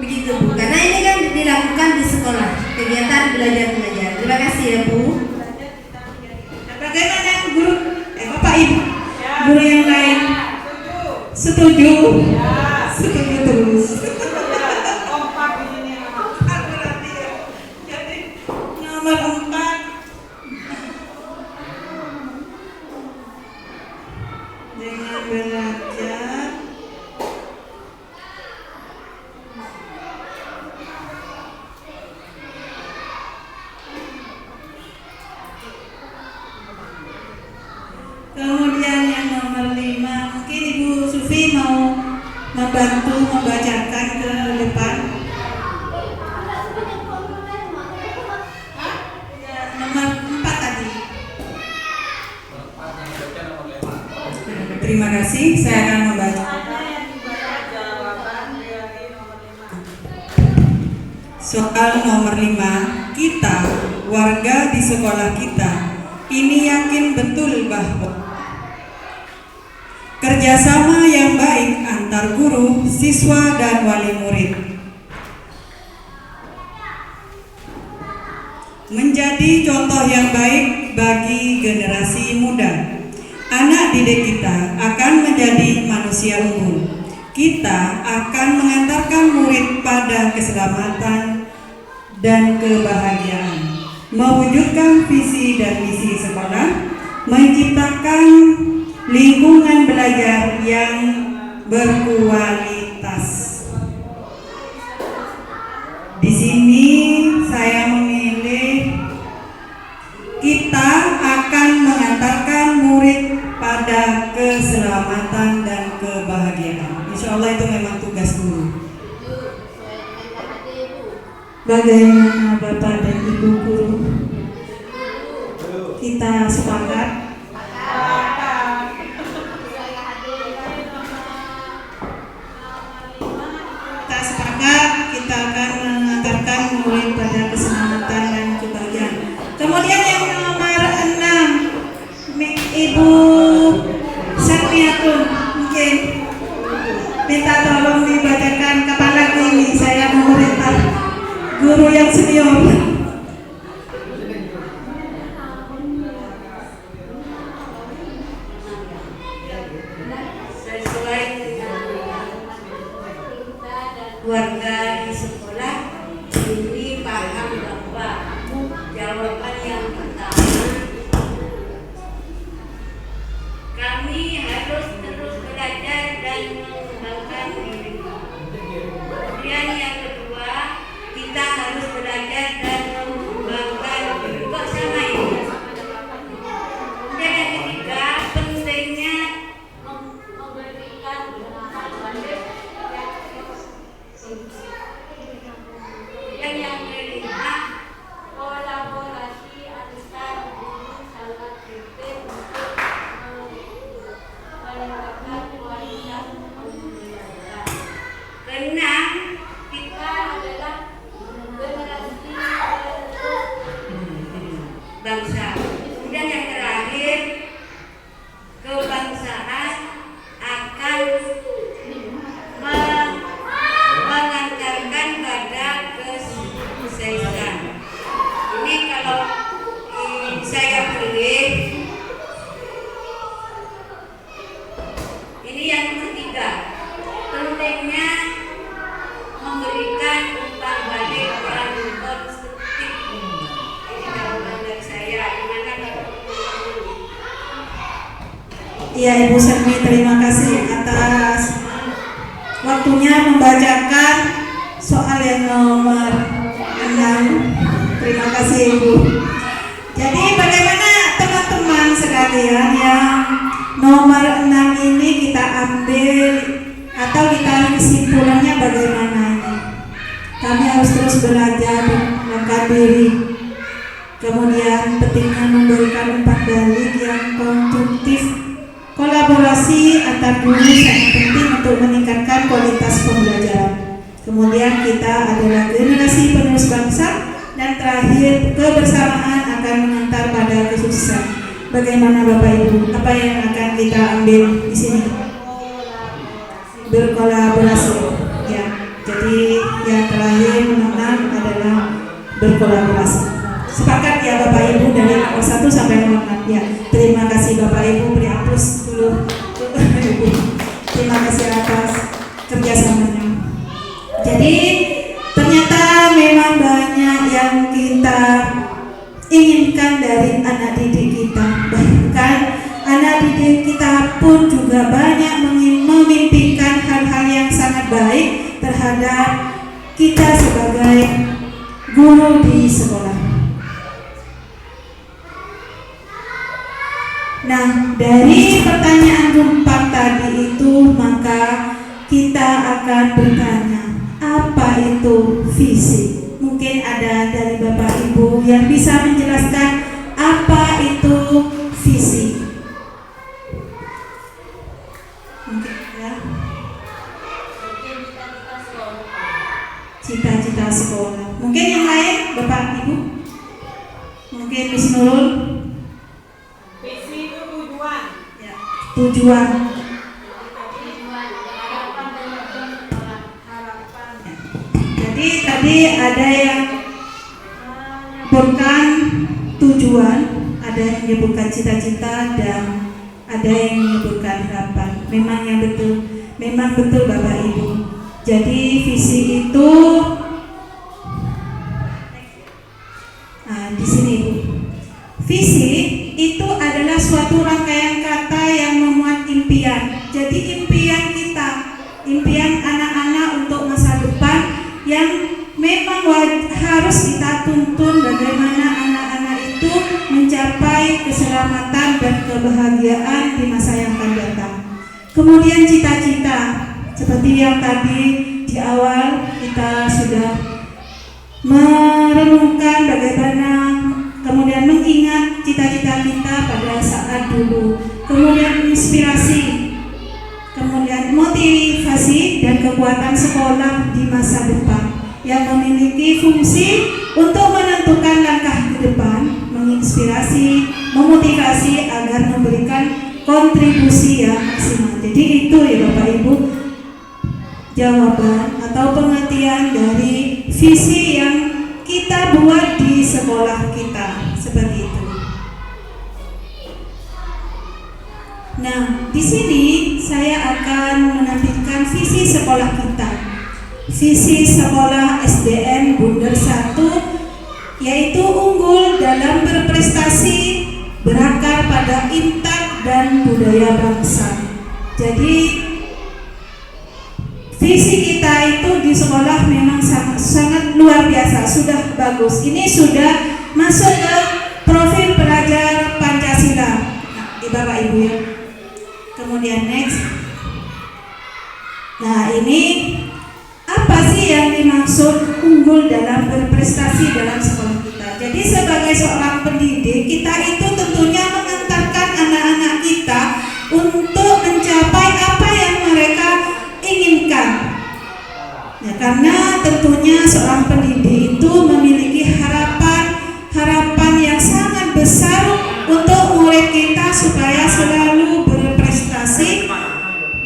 Begitu Bu. Karena ini kan dilakukan di sekolah, kegiatan belajar-belajar. Terima kasih ya Bu. Bagaimana guru? Bapak Ibu, guru yang lain setuju? Setuju terus. Kompak di sini. Jadi nomor 4, dengan belajar kemudian yang nomor 5, mungkin Ibu Sufi mau membantu membacakan ke depan. Nomor 4 tadi. Terima kasih, saya akan membaca. Soal nomor 5, kita, warga di sekolah kita, ini yakin betul bahwa kerjasama yang baik antar guru, siswa, dan wali murid menjadi contoh yang baik bagi generasi muda. Anak didik kita akan menjadi manusia unggul. Kita akan mengantarkan murid pada keselamatan dan kebahagiaan, mewujudkan visi dan misi sekolah, menciptakan lingkungan belajar yang berkualitas. Di sini saya memilih kita akan mengantarkan murid pada keselamatan dan kebahagiaan. Insya Allah itu memang tugas guru. Bagaimana Bapak dan Ibu guru? Kita sepakat? Kita sepakat, kita akan mengantarkan murid pada keselamatan dan kebahagiaan. Kemudian yang nomor 6, Ibu Sarmiatun, mungkin minta tolong dibacakan kapan lagi ini saya memerintah guru yang senior. Sesuai warga di sekolah ini paham bahwa jawaban yang pertama kami harus terus belajar dan mengembangkan diri. Kemudian yang kedua kita harus belajar dan mengembangkan diri. Kok sama ini? Kemudian yang ketiga pentingnya memberikan dan yang kelima kolaborasi antar guru sangat penting untuk meningkatkan kualitas pembelajaran. Keenam, kita adalah generasi penerus bangsa. Kemudian yang terakhir, kebangsaan akan mengantarkan pada kesuksesan. Ini kalau saya pilih, ini yang ketiga, pentingnya memberikan umpan balik yang konstruktif. Ini jawaban dari saya. Gimana kalau Iya Ibu Sermi, terima kasih atas waktunya membacakan soal yang nomor 6. Terima kasih Ibu. Jadi bagaimana teman-teman sekalian yang nomor 6 ini kita ambil atau ditarik kesimpulannya bagaimana ini? Kami harus terus belajar mengembangkan diri. Kemudian pentingnya memberikan umpan balik yang konstruktif. Kolaborasi antar guru sangat penting untuk meningkatkan kualitas pembelajaran. Kemudian kita adalah generasi penerus bangsa, dan terakhir kebersamaan akan mengantar pada kesuksesan. Bagaimana Bapak Ibu? Apa yang akan kita ambil di sini? Berkolaborasi. Ya. Jadi yang terakhir menang adalah berkolaborasi. Sepakat ya Bapak Ibu dari nomor 1 sampai nomor 6 ya. Terima kasih Bapak Ibu, beri aplaus dulu. Terima kasih atas kerjasamanya. Jadi ternyata memang banyak yang kita inginkan dari anak didik kita. Bahkan anak didik kita pun juga banyak memimpikan hal-hal yang sangat baik terhadap kita sebagai guru di sekolah. Nah, dari pertanyaan 4 tadi itu maka kita akan bertanya, apa itu visi? Mungkin ada dari Bapak Ibu yang bisa menjelaskan apa itu visi. Mungkin ya. Cita-cita sekolah. Mungkin yang lain Bapak Ibu? Mungkin Miss Nurul? Tujuan. Jadi tadi ada yang menyebutkan tujuan, ada yang menyebutkan cita-cita, dan ada yang menyebutkan harapan. Memang betul Bapak Ibu. Jadi visi itu di sini Ibu. Visi itu adalah suatu rangkaian kata yang memuat impian. Jadi impian kita, impian anak-anak untuk masa depan yang memang harus kita tuntun bagaimana anak-anak itu mencapai keselamatan dan kebahagiaan di masa yang akan datang. Kemudian cita-cita, seperti yang tadi di awal kita sudah merenungkan bagaimana, kemudian mengingat cita-cita kita pada saat dulu, kemudian inspirasi, kemudian motivasi dan kekuatan sekolah di masa depan yang memiliki fungsi untuk menentukan langkah ke depan, menginspirasi, memotivasi agar memberikan kontribusi yang maksimal. Jadi itu ya Bapak Ibu, jawaban atau pengertian dari visi yang kita buat di sekolah kita, seperti itu. Nah, di sini saya akan menampilkan visi sekolah kita. Visi sekolah SDN Bunder 1 yaitu unggul dalam berprestasi, berakar pada intak dan budaya bangsa. Jadi visi kita itu di sekolah memang sangat luar biasa, sudah bagus. Ini sudah masuk ke profil pelajar Pancasila. Nah, di Bapak Ibu ya. Kemudian next. Nah, ini apa sih yang dimaksud unggul dalam berprestasi dalam sekolah kita? Jadi sebagai seorang pendidik, kita itu tentunya mengantarkan anak-anak kita untuk mencapai apa yang mereka inginkan. Ya, karena tentunya seorang pendidik itu memiliki harapan yang sangat besar untuk murid kita supaya selalu berprestasi,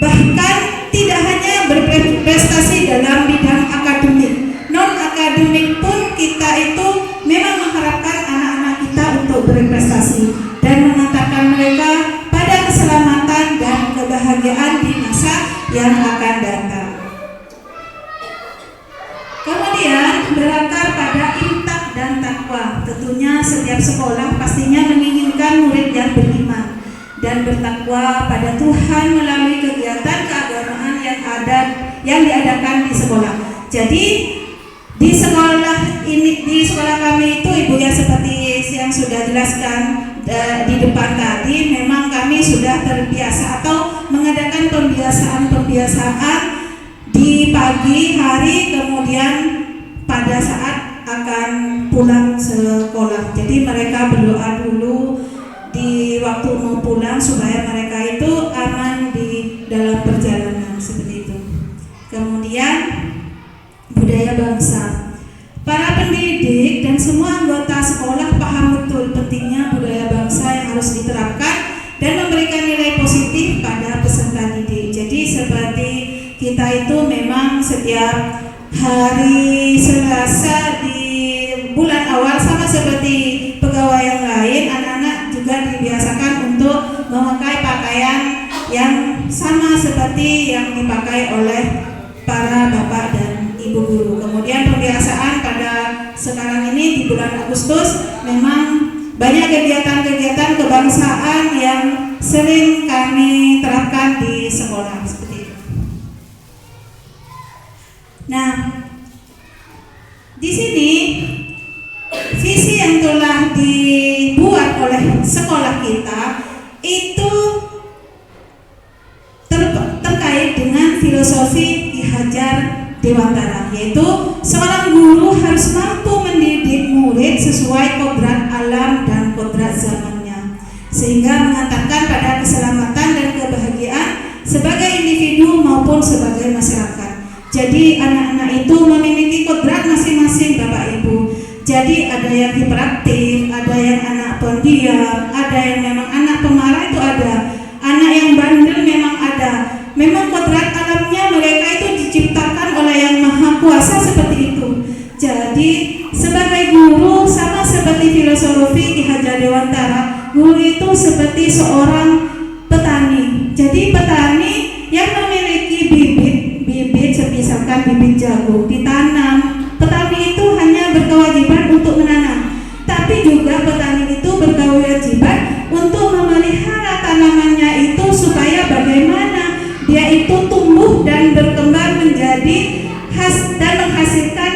bahkan tidak hanya berprestasi dalam bidang akademik, non akademik pun kita itu memang mengharapkan anak-anak kita untuk berprestasi dan mengantarkan mereka pada keselamatan dan kebahagiaan di masa yang akan datang. Kemudian berakar pada intak dan takwa. Tentunya setiap sekolah pastinya menginginkan murid yang beriman dan bertakwa pada Tuhan melalui kegiatan keagamaan yang diadakan di sekolah. Jadi di sekolah kami itu Ibu ya, seperti yang sudah jelaskan di depan tadi, memang kami sudah terbiasa atau mengadakan pembiasaan di pagi hari, kemudian pada saat akan pulang sekolah. Jadi mereka berdoa dulu di waktu mau pulang supaya mereka itu aman di dalam perjalanan, seperti itu. Kemudian budaya bangsa. Para pendidik dan semua anggota sekolah paham betul pentingnya budaya bangsa yang harus diterapkan dan memberikan nilai positif pada peserta didik. Jadi seperti kita itu memang setiap hari Selasa di bulan awal, sama seperti pegawai yang lain, anak-anak juga dibiasakan untuk memakai pakaian yang sama seperti yang dipakai oleh para bapak dan ibu guru. Kemudian pembiasaan pada sekarang ini di bulan Agustus memang banyak kegiatan-kegiatan kebangsaan yang sering kami terapkan di sekolah, seperti itu. Nah, di sini visi yang telah dibuat oleh sekolah kita itu terkait dengan filosofi Ki Hajar Dewantara, yaitu seorang guru harus mampu mendidik murid sesuai kodrat alam dan kodrat zamannya, sehingga mengantarkan pada keselamatan dan kebahagiaan sebagai individu maupun sebagai masyarakat. Jadi anak-anak itu memiliki kodrat masing-masing Bapak Ibu. Jadi ada yang hiperaktif, ada yang anak pendiam, ada yang memang anak pemarah, itu ada. Anak yang bandel memang ada. Memang kodrat alamnya mereka itu diciptakan oleh Yang Maha Kuasa, seperti itu. Jadi sebagai guru sama seperti filosofi Ki Hajar Dewantara, guru itu seperti seorang petani. Jadi petani yang memiliki bibit, misalkan bibit jagung ditanam, petani itu hanya berkewajiban untuk menanam, tapi juga petani itu berkewajiban untuk memelihara tanamannya itu supaya bagaimana dia itu tumbuh dan berkembang menjadi dan menghasilkan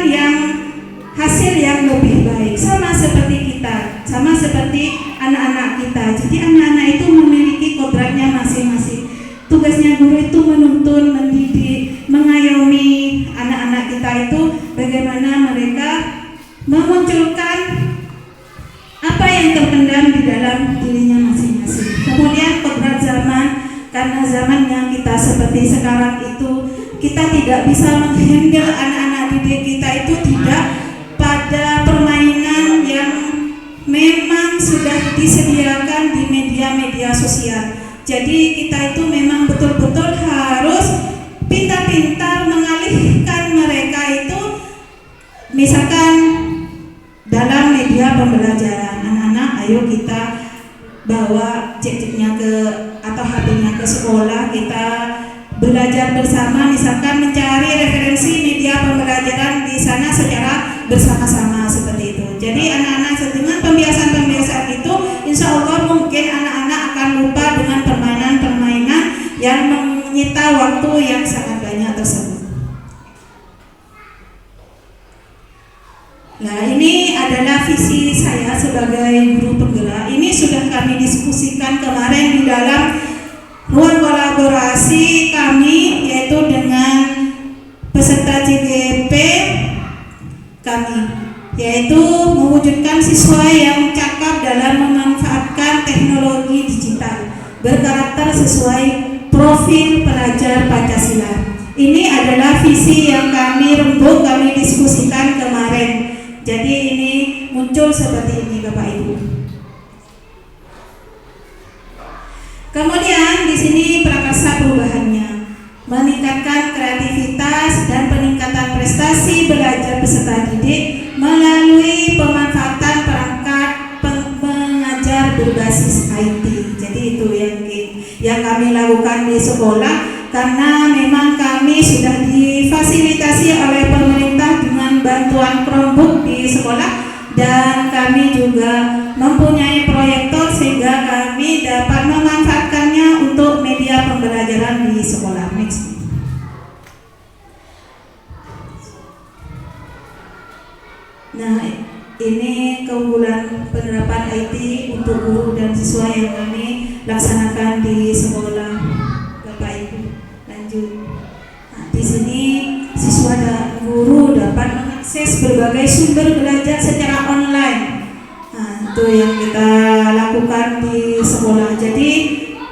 hasil yang lebih baik. Sama seperti kita, sama seperti anak-anak kita. Jadi anak-anak itu memiliki kodratnya masing-masing. Tugasnya guru itu menuntun, mendidik, mengayomi anak-anak kita itu bagaimana mereka memunculkan apa yang terpendam di dalam dirinya masing-masing. Kemudian kodrat zaman, karena zamannya kita seperti sekarang itu, kita tidak bisa menghandle anak-anak didik kita itu tidak pada permainan yang memang sudah disediakan di media-media sosial. Jadi kita itu memang betul-betul harus pintar-pintar misalkan dalam media pembelajaran anak-anak, ayo kita bawa cek-ceknya ke atau HP-nya ke sekolah, kita belajar bersama, misalkan mencari referensi media pembelajaran di sana secara bersama-sama seperti itu. Jadi anak-anak dengan pembiasaan-pembiasaan itu, insya Allah mungkin anak-anak akan lupa dengan permainan-permainan yang menyita waktu yang sangat banyak tersebut. Nah, ini adalah visi saya sebagai guru penggerak. Ini sudah kami diskusikan kemarin di dalam ruang kolaborasi kami, yaitu dengan peserta CGP kami, yaitu mewujudkan siswa yang cakap dalam memanfaatkan teknologi digital berkarakter sesuai profil pelajar Pancasila. Ini adalah visi yang kami rembuk, kami diskusikan kemarin. Jadi ini muncul seperti ini Bapak Ibu. Kemudian di sini prakarsa perubahannya, meningkatkan kreativitas dan peningkatan prestasi belajar peserta didik melalui pemanfaatan perangkat pengajar berbasis IT. Jadi itu yang kami lakukan di sekolah, karena memang kami sudah difasilitasi oleh pemerintah dengan bantuan Chromebook di sekolah, dan kami juga mempunyai proyektor sehingga kami dapat memanfaatkannya untuk media pembelajaran di sekolah. Next. Nah, ini keunggulan penerapan IT untuk guru dan siswa yang kami laksanakan di sekolah, Bapak Ibu. Lanjut. Nah, di sini siswa dan guru dapat mengakses berbagai sumber belajar secara online. Nah, itu yang kita lakukan di sekolah. Jadi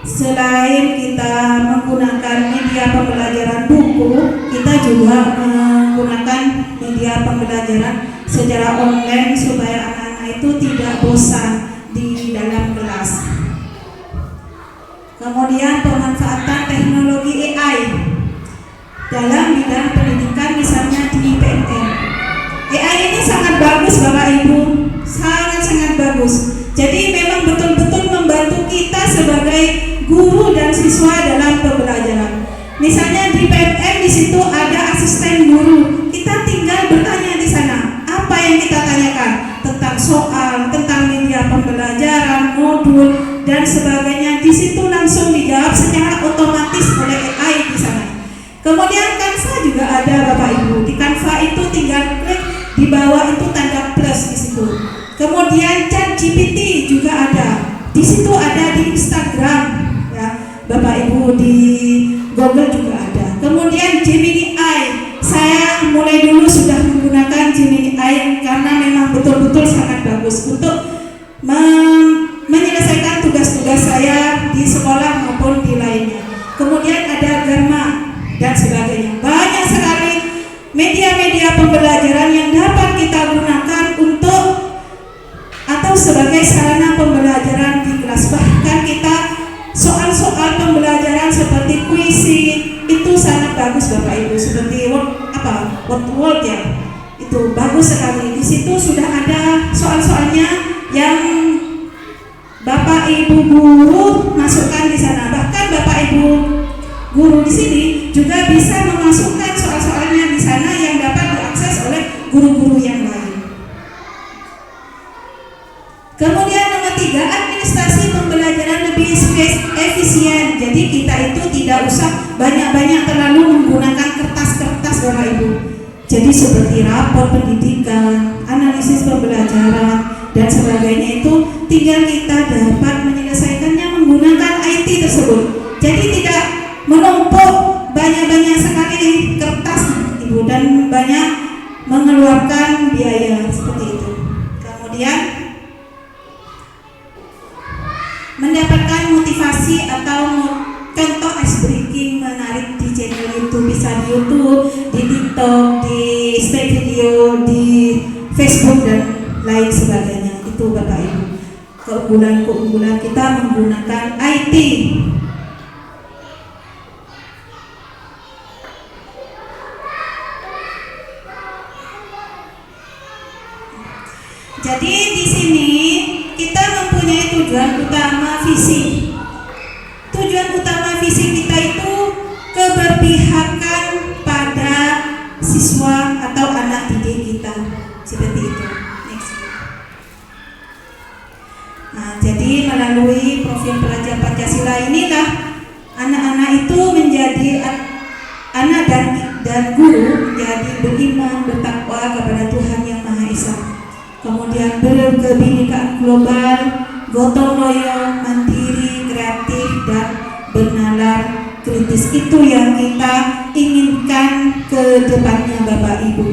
selain kita menggunakan media pembelajaran buku, kita juga menggunakan media pembelajaran secara online supaya anak-anak itu tidak bosan di dalam kelas. Kemudian pemanfaatan teknologi AI dalam bidang pendidikan, misalnya di PNM. AI ini sangat bagus Bapak Ibu, sangat bagus. Jadi memang betul-betul membantu kita sebagai guru dan siswa dalam pembelajaran. Misalnya di PNM di situ ada asisten guru, kita tinggal bertanya di sana. Apa yang kita tanyakan tentang soal, tentang media pembelajaran, modul dan sebagainya, di situ langsung dijawab secara otomatis oleh AI di sana. Kemudian Canva juga ada Bapak Ibu. Di Canva itu tinggal klik, di bawah itu tanda plus di situ. Kemudian ChatGPT juga ada. Di situ ada di Instagram, ya Bapak Ibu, di Google juga ada. Kemudian Gemini AI. Saya mulai dulu sudah menggunakan Gemini AI karena memang betul-betul sangat bagus untuk menyelesaikan tugas-tugas saya di sekolah maupun di lainnya. Kemudian ada Garma dan sebagainya. Banyak sekali media-media pembelajaran yang dapat kita gunakan untuk atau sebagai sarana pembelajaran di kelas. Bahkan kita soal-soal pembelajaran seperti puisi itu sangat bagus Bapak Ibu, seperti word ya, itu bagus sekali. Di situ sudah ada soal-soalnya yang Bapak Ibu guru masukkan di sana. Bahkan Bapak Ibu guru di sini juga bisa memasukkan soal-soalnya di sana yang dapat diakses oleh guru-guru yang lain. Kemudian nomor 3, administrasi pembelajaran lebih efisien. Jadi kita itu tidak usah banyak-banyak terlalu menggunakan kertas-kertas Bapak Ibu. Jadi seperti rapor pendidikan, analisis pembelajaran dan sebagainya itu tinggal kita dapat menyelesaikannya menggunakan IT tersebut. Jadi tidak menumpuk banyak-banyak sekali kertas Ibu dan banyak mengeluarkan biaya seperti itu. Kemudian mendapatkan motivasi atau contoh ice breaking menarik di channel YouTube, bisa di YouTube, di TikTok, di Spek Video, di Facebook dan lain sebagainya. Itu Bapak Ibu keunggulan kita menggunakan IT. Jadi di sini kita mempunyai tujuan utama visi. Tujuan utama visi kita itu keberpihakan pada siswa atau anak didik kita, seperti itu. Next. Nah, jadi melalui profil pelajar Pancasila inilah anak-anak itu menjadi anak dan guru menjadi beriman, bertakwa kepada Tuhan Yang Maha Esa. Kemudian berkebinekaan global, gotong royong, mandiri, kreatif, dan bernalar kritis. Itu yang kita inginkan ke depannya, Bapak Ibu.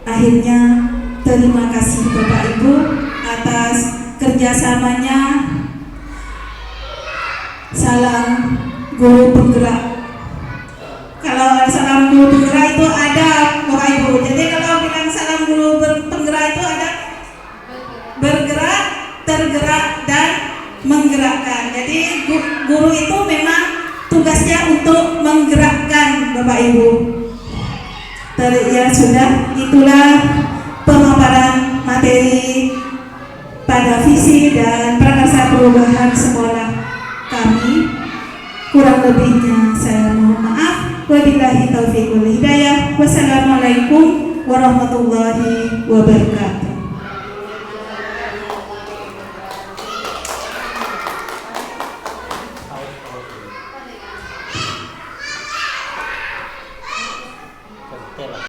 Akhirnya terima kasih Bapak Ibu atas kerjasamanya. Salam guru penggerak. Kalau salam guru penggerak itu ada Bapak Ibu. Jadi kalau bilang salam guru penggerak itu ada bergerak, tergerak, dan menggerakkan. Jadi guru itu memang tugasnya untuk menggerakkan Bapak Ibu. Ya sudah, itulah pemaparan materi pada visi dan prakarsa perubahan sekolah kami. Kurang lebihnya saya mohon maaf. Wabillahi taufiq wal hidayah. Wassalamualaikum warahmatullahi wabarakatuh.